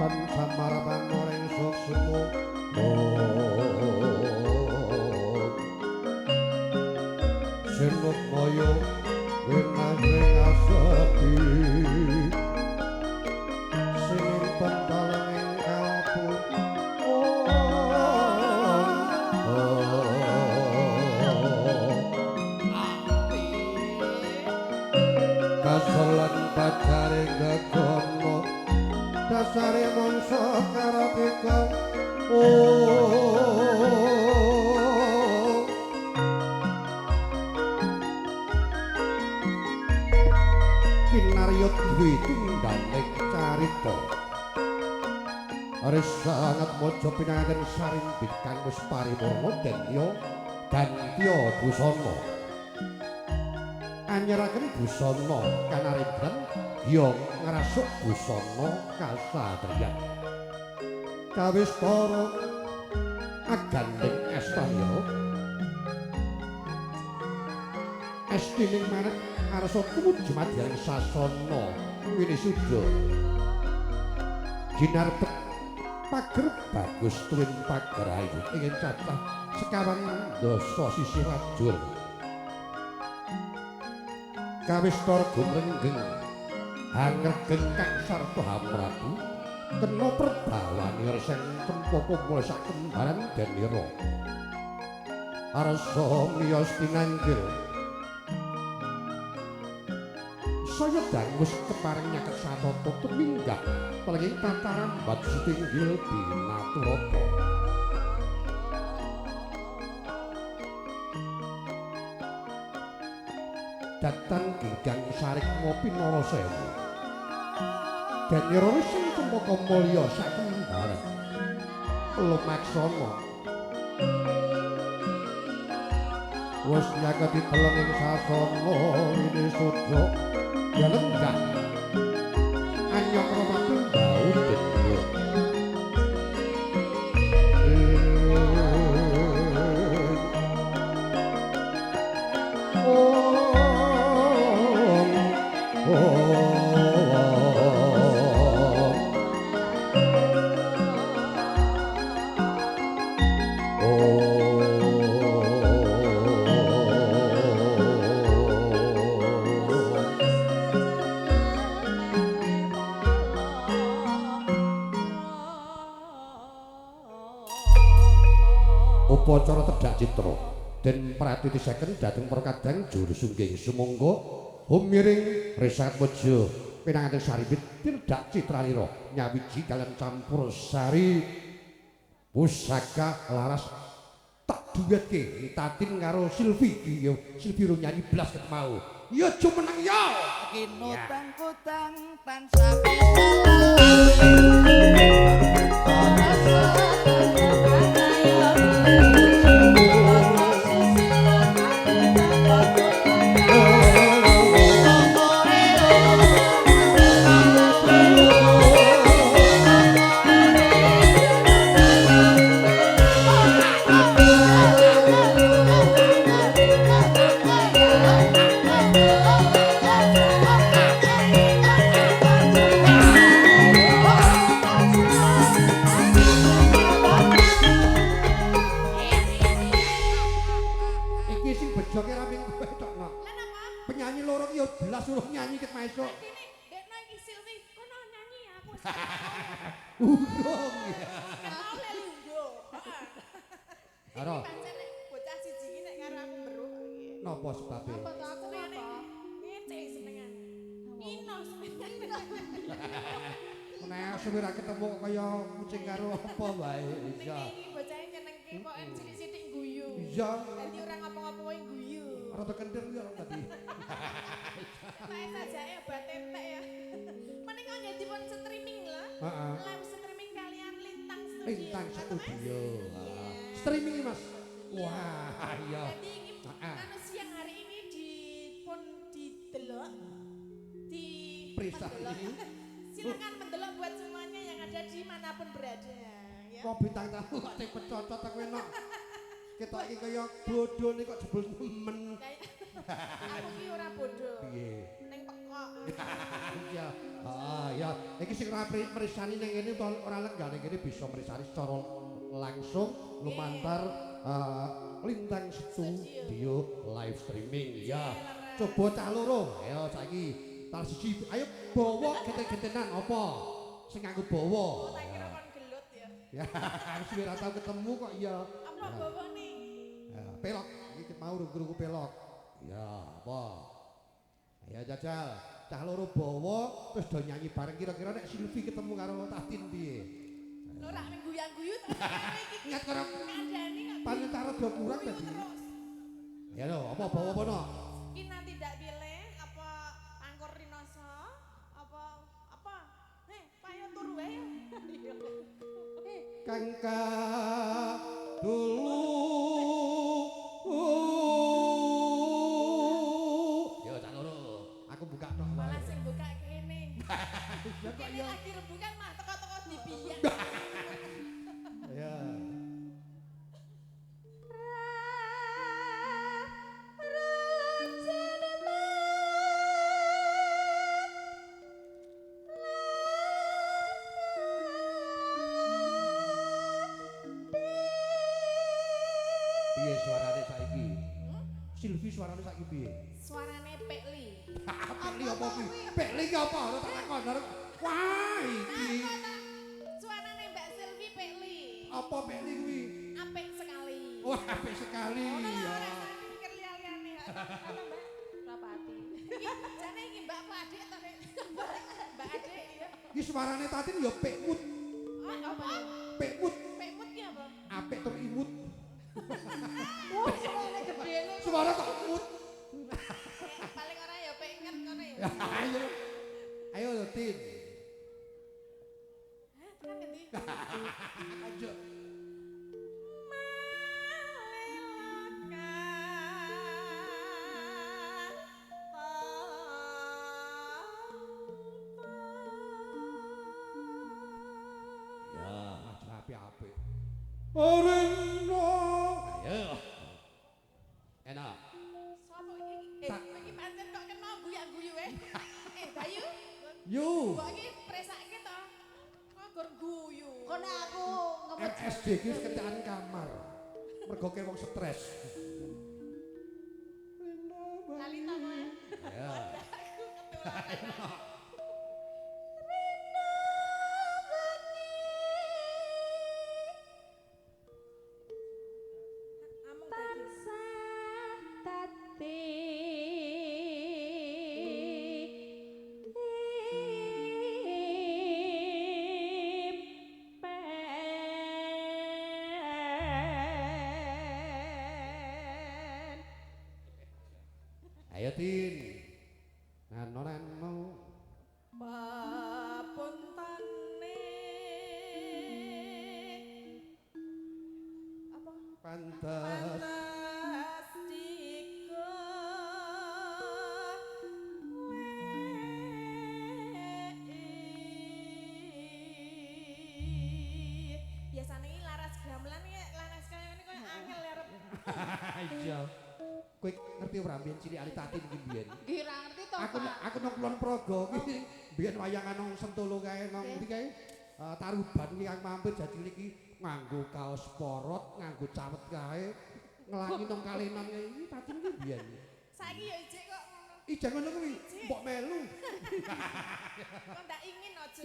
tansah marapan ing suksemu sinut moyo winanging asepi sinimpen dalang ing kalbu kasolan pacare gegono dasare mangsa karateka kinarya duwe tindhaning carita aris sanget maja pinanganten sarimbit kang wis parimurna denya gantya busana anyeraken busana kanarebran ya ngrasuk busana kasatriyan kawis para agandeng estaya estining manut arsa tumuju madyaning sasana winisuda ginarbet pager bagus tuwin pager ayu ingin cacah sekawan dasa sisih rajul kawis tor gumrenggeng hangregeng kang sarta hamrabu kena perbawani reseng cempaka mulai sak kembaran denira arsa miyos tinanggil saya dangus keparing nyaket satata tuminggah pelenging tataran bat sutinggil binaturata datan ginggang sarik ngopi Narasewu denira reseng cempaka mulya sak kembaran lumaksana wis nyaketi telenging sasana winisuda ya lenggah anyok romati bau denyo upacara tedhak citra den pratitisaken dhateng perkadang juru sungging sumangga humiring Resat Mojo pinanganten sarimbit tedhak citranira nyawiji kaliyan campur sari pusaka laras tak duwetke Tatin karo Silvi ya Silvi ro nyanyi blas ket mau ya aja menang ya kinutang-kutang tansah penyanyi loro ki yo jelas suruh nyanyi ket maesuk. Dekno iki Silvi, kono nyanyi aku. Urung ya. Oleh lungguh. Aro. Pancen bocah siji iki nek karo aku beruh iki. Napa sebabe? Apa to aku apa? Ngece senengan. Ino senengan. Nek suwira ketemu kaya kucing karo apa wae. Iya. Iki bocahe nyenengke kok sithik-sithik guyu. Iya. Dadi ora ngapa-ngapa wae guyu. Rada kendir ya tadi. Pae sajake obat tetek ya. Menika nggih dipun streaming lho. Heeh. Live streaming kalian Lintang Studio. Lintang Studio. Streaming Mas. Wah, iya. Jadi ini anu siang hari ini dipun didelok di Prisani. Silakan mendelok buat semuanya yang ada di manapun berada ya. Kok bintang tamu kok sing pecocot aku enak. Ketok iki kaya bodho nih kok jebul nemen. Aku ki ora bodoh. Piye? Ning pekok. Ya. Ya. Iki sing ora mrisani ning kene ora lenggah ning kene bisa mrisani secara langsung lumantar Lintang Studio live streaming. Ya. Coba cah loro. Ayo saiki tar siji. Ayo bawa geten-getenan apa? Sing nganggo bawa. Oh, tak kira kon gelut ya. Ya, harus ora tau ketemu kok ya. Apa bawa nih? Ya, pelok. Iki mau guru pelok. Ya, apa? Ya jajal. Cah loro bawa terus do nyanyi bareng kira-kira nek Silvi ketemu karo Tatin piye? Lho rak ning guyang-guyu to iki. Ingat karo Kandhani kok. panentara do kurang tadi. Ya lho, apa bawa apa no? Ki nanti ndak pilih apa Angkor Rinoso apa? Payo turu wae. Kangka dulu. Yo cak loro, aku buka tok wae. Malah sing buka kene. Ya kok Kene ya. lagi rembukan mah teko-teko dibiyak. Ya. Piye suarane saiki? Silvi suarane saiki piye? Suarane Pekli. Pekli apa kuwi? Pekli ki apa? Ora tak takon. Wah, iki. Suarane Mbak Silvi Pekli. Apa Pekli kuwi? Apik sekali. Wah, apik sekali Ora ya. rasane mikir liya-liyane. Apa Mbak? Rapati. Iki jane iki Mbak apa adik to nek? Mbak adik ya. Iki suarane Tatin ya pekmut. Apa? Pekmut, Pekmut ki apa? apik tur imut. Wah, suarane gedene. Suara kok imut. Paling ora ya pengen ngono ya. Ya, ayo. Ayo Tin. Hah, tekan ngendi? Ayo. Ya, apik-apik. Oreno. Ayo. Enak. Sopo iki? Iki pancen kok kena guyak-guyu wae. Bayu. Yu. Kok iki presake to? Kok gur guyu. Kono aku MSD ki wis kecakan kamar. Mergo ke wong stres. Lali to kowe. Ya. Aku ketularan. Amung dadi Ayo Tin. Nano. papuntane apa Pantes. fantastika biasanya ini laras gamelan ya laras kayak ini kok angel ya Rep. Iya. Kowe ngerti ora mbiyen cilik ali Tatin iki mbiyen? nggih ra ngerti to, Aku nang Kulon Progo iki mbiyen wayangan nang Sentolo kae nang ndi kae. Taruban iki kang mampir jadi iki nganggo kaos porot, nganggo cawet kae, ngelangi nang kalenan kae iki Tatin iki mbiyen. Saiki ya ijek kok ngono. Ijek ngono kuwi, mbok melu. Kok ndak ingin aja.